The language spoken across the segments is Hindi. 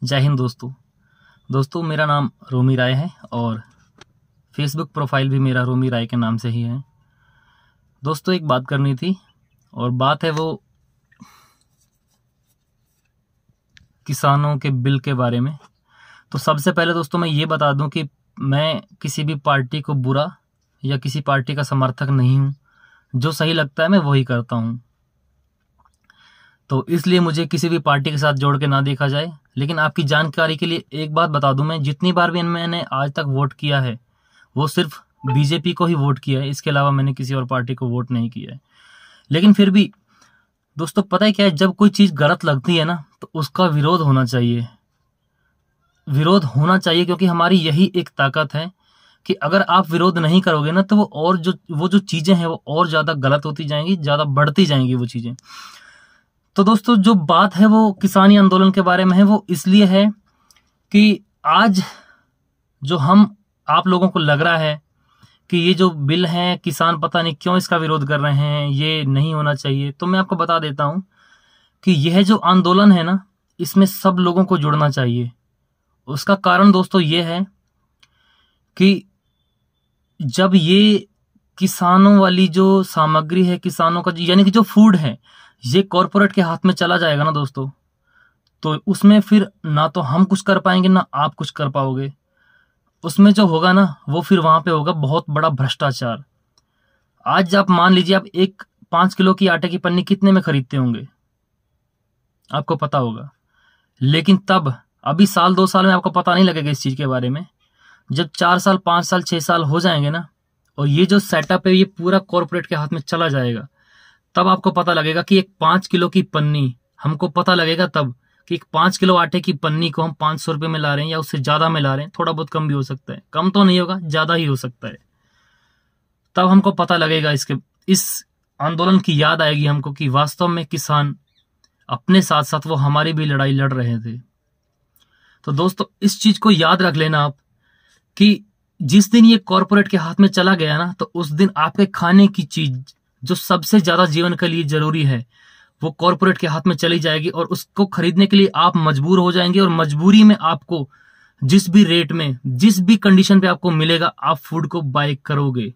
जय हिंद दोस्तों मेरा नाम रोमी राय है और फेसबुक प्रोफाइल भी मेरा रोमी राय के नाम से ही है। दोस्तों एक बात करनी थी और बात है वो किसानों के बिल के बारे में। तो सबसे पहले दोस्तों मैं ये बता दूं कि मैं किसी भी पार्टी को बुरा या किसी पार्टी का समर्थक नहीं हूं। जो सही लगता है मैं वही करता हूं, तो इसलिए मुझे किसी भी पार्टी के साथ जोड़ के ना देखा जाए। लेकिन आपकी जानकारी के लिए एक बात बता दूं, मैं जितनी बार भी मैंने आज तक वोट किया है वो सिर्फ बीजेपी को ही वोट किया है, इसके अलावा मैंने किसी और पार्टी को वोट नहीं किया है। लेकिन फिर भी दोस्तों पता है क्या है, जब कोई चीज गलत लगती है ना तो उसका विरोध होना चाहिए। विरोध होना चाहिए क्योंकि हमारी यही एक ताकत है कि अगर आप विरोध नहीं करोगे ना तो वो जो चीजें हैं वो और ज्यादा गलत होती जाएंगी, ज्यादा बढ़ती जाएंगी वो चीजें। तो दोस्तों जो बात है वो किसानी आंदोलन के बारे में है। वो इसलिए है कि आज जो आप लोगों को लग रहा है कि ये जो बिल है किसान पता नहीं क्यों इसका विरोध कर रहे हैं, ये नहीं होना चाहिए, तो मैं आपको बता देता हूं कि यह जो आंदोलन है ना इसमें सब लोगों को जुड़ना चाहिए। उसका कारण दोस्तों ये है कि जब ये किसानों वाली जो सामग्री है, किसानों का यानी कि जो फूड है, ये कॉरपोरेट के हाथ में चला जाएगा ना दोस्तों, तो उसमें फिर ना तो हम कुछ कर पाएंगे ना आप कुछ कर पाओगे। उसमें जो होगा ना वो फिर वहां पे होगा बहुत बड़ा भ्रष्टाचार। आज आप मान लीजिए आप 5 किलो की आटे की पन्नी कितने में खरीदते होंगे आपको पता होगा, लेकिन तब अभी साल 2 साल में आपको पता नहीं लगेगा इस चीज के बारे में। जब 4 साल 5 साल 6 साल हो जाएंगे ना और ये जो सेटअप है ये पूरा कॉरपोरेट के हाथ में चला जाएगा, तब आपको पता लगेगा कि एक 5 किलो की पन्नी, हमको पता लगेगा तब कि एक 5 किलो आटे की पन्नी को हम 500 रुपए में ला रहे हैं या उससे ज्यादा में ला रहे हैं। थोड़ा बहुत कम भी हो सकता है, कम तो नहीं होगा, ज्यादा ही हो सकता है। तब हमको पता लगेगा, इस आंदोलन की याद आएगी हमको कि वास्तव में किसान अपने साथ साथ वो हमारी भी लड़ाई लड़ रहे थे। तो दोस्तों इस चीज को याद रख लेना आप कि जिस दिन ये कॉरपोरेट के हाथ में चला गया ना तो उस दिन आपके खाने की चीज जो सबसे ज्यादा जीवन के लिए जरूरी है वो कॉरपोरेट के हाथ में चली जाएगी और उसको खरीदने के लिए आप मजबूर हो जाएंगे। और मजबूरी में आपको जिस भी रेट में, जिस भी कंडीशन पे आपको मिलेगा, आप फूड को बाय करोगे।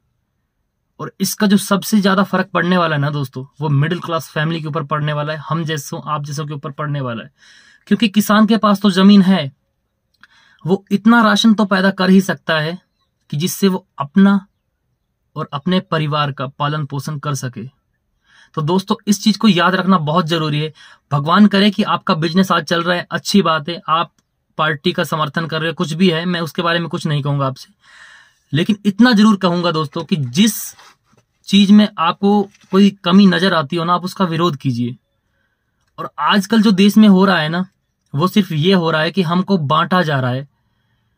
और इसका जो सबसे ज्यादा फर्क पड़ने वाला है ना दोस्तों वो मिडिल क्लास फैमिली के ऊपर पड़ने वाला है, हम जैसों आप जैसों के ऊपर पड़ने वाला है। क्योंकि किसान के पास तो जमीन है, वो इतना राशन तो पैदा कर ही सकता है कि जिससे वो अपना और अपने परिवार का पालन पोषण कर सके। तो दोस्तों इस चीज को याद रखना बहुत जरूरी है। भगवान करे कि आपका बिजनेस आज चल रहा है, अच्छी बात है, आप पार्टी का समर्थन कर रहे हो, कुछ भी है, मैं उसके बारे में कुछ नहीं कहूंगा आपसे। लेकिन इतना जरूर कहूंगा दोस्तों कि जिस चीज में आपको कोई कमी नजर आती हो ना आप उसका विरोध कीजिए। और आजकल जो देश में हो रहा है ना वो सिर्फ ये हो रहा है कि हमको बांटा जा रहा है।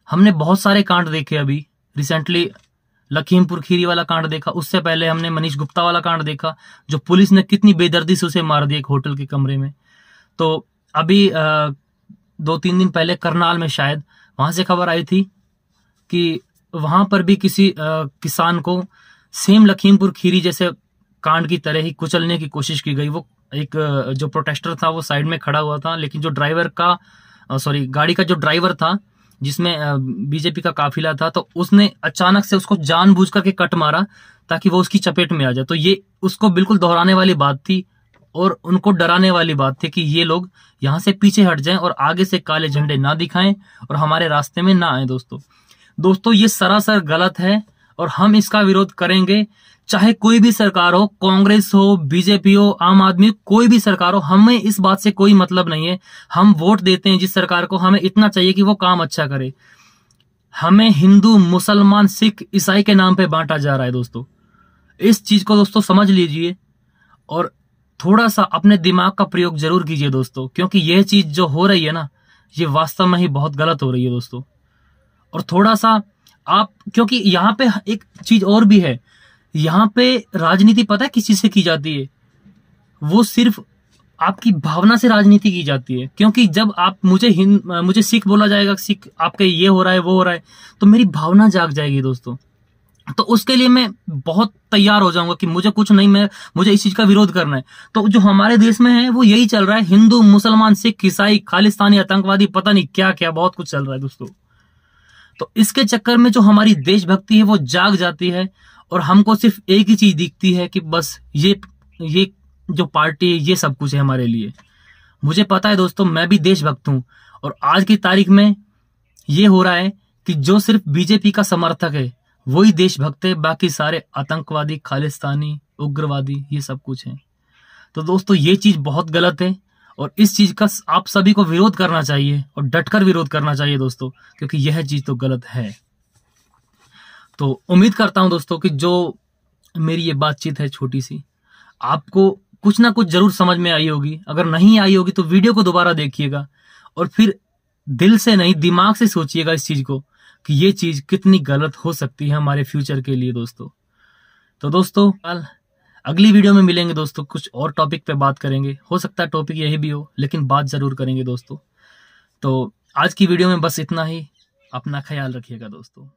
हमने बहुत सारे कांड देखे, अभी रिसेंटली लखीमपुर खीरी वाला कांड देखा, उससे पहले हमने मनीष गुप्ता वाला कांड देखा जो पुलिस ने कितनी बेदर्दी से उसे मार दिया एक होटल के कमरे में। तो अभी 2-3 दिन पहले करनाल में शायद वहां से खबर आई थी कि वहां पर भी किसी किसान को सेम लखीमपुर खीरी जैसे कांड की तरह ही कुचलने की कोशिश की गई। वो एक जो प्रोटेस्टर था वो साइड में खड़ा हुआ था, लेकिन जो गाड़ी का जो ड्राइवर था जिसमें बीजेपी का काफिला था, तो उसने अचानक से उसको जानबूझ करके कट मारा ताकि वो उसकी चपेट में आ जाए। तो ये उसको बिल्कुल दोहराने वाली बात थी और उनको डराने वाली बात थी कि ये लोग यहां से पीछे हट जाएं और आगे से काले झंडे ना दिखाएं और हमारे रास्ते में ना आए। दोस्तों ये सरासर गलत है और हम इसका विरोध करेंगे, चाहे कोई भी सरकार हो, कांग्रेस हो, बीजेपी हो, आम आदमी, कोई भी सरकार हो। हमें इस बात से कोई मतलब नहीं है। हम वोट देते हैं जिस सरकार को, हमें इतना चाहिए कि वो काम अच्छा करे। हमें हिंदू, मुसलमान, सिख, ईसाई के नाम पे बांटा जा रहा है दोस्तों। इस चीज को दोस्तों समझ लीजिए और थोड़ा सा अपने दिमाग का प्रयोग जरूर कीजिए दोस्तों, क्योंकि यह चीज जो हो रही है ना ये वास्तव में ही बहुत गलत हो रही है दोस्तों। और थोड़ा सा क्योंकि यहाँ पे एक चीज और भी है, यहाँ पे राजनीति पता है किस चीज से की जाती है? वो सिर्फ आपकी भावना से राजनीति की जाती है। क्योंकि जब आप मुझे सिख बोला जाएगा, सिख आपके ये हो रहा है वो हो रहा है, तो मेरी भावना जाग जाएगी दोस्तों। तो उसके लिए मैं बहुत तैयार हो जाऊंगा कि मुझे कुछ नहीं, मुझे इस चीज का विरोध करना है। तो जो हमारे देश में है वो यही चल रहा है, हिंदू मुसलमान सिख ईसाई खालिस्तानी आतंकवादी पता नहीं क्या क्या बहुत कुछ चल रहा है दोस्तों। तो इसके चक्कर में जो हमारी देशभक्ति है वो जाग जाती है और हमको सिर्फ एक ही चीज दिखती है कि बस ये जो पार्टी ये सब कुछ है हमारे लिए। मुझे पता है दोस्तों, मैं भी देशभक्त हूं और आज की तारीख में ये हो रहा है कि जो सिर्फ बीजेपी का समर्थक है वही देशभक्त है, बाकी सारे आतंकवादी खालिस्तानी उग्रवादी ये सब कुछ है। तो दोस्तों ये चीज बहुत गलत है और इस चीज का आप सभी को विरोध करना चाहिए और डटकर विरोध करना चाहिए दोस्तों, क्योंकि यह चीज तो गलत है। तो उम्मीद करता हूं दोस्तों कि जो मेरी ये बातचीत है छोटी सी, आपको कुछ ना कुछ जरूर समझ में आई होगी। अगर नहीं आई होगी तो वीडियो को दोबारा देखिएगा और फिर दिल से नहीं दिमाग से सोचिएगा इस चीज को कि ये चीज कितनी गलत हो सकती है हमारे फ्यूचर के लिए दोस्तों। तो दोस्तों कल अगली वीडियो में मिलेंगे दोस्तों, कुछ और टॉपिक पे बात करेंगे। हो सकता है टॉपिक यही भी हो, लेकिन बात जरूर करेंगे दोस्तों। तो आज की वीडियो में बस इतना ही। अपना ख्याल रखिएगा दोस्तों।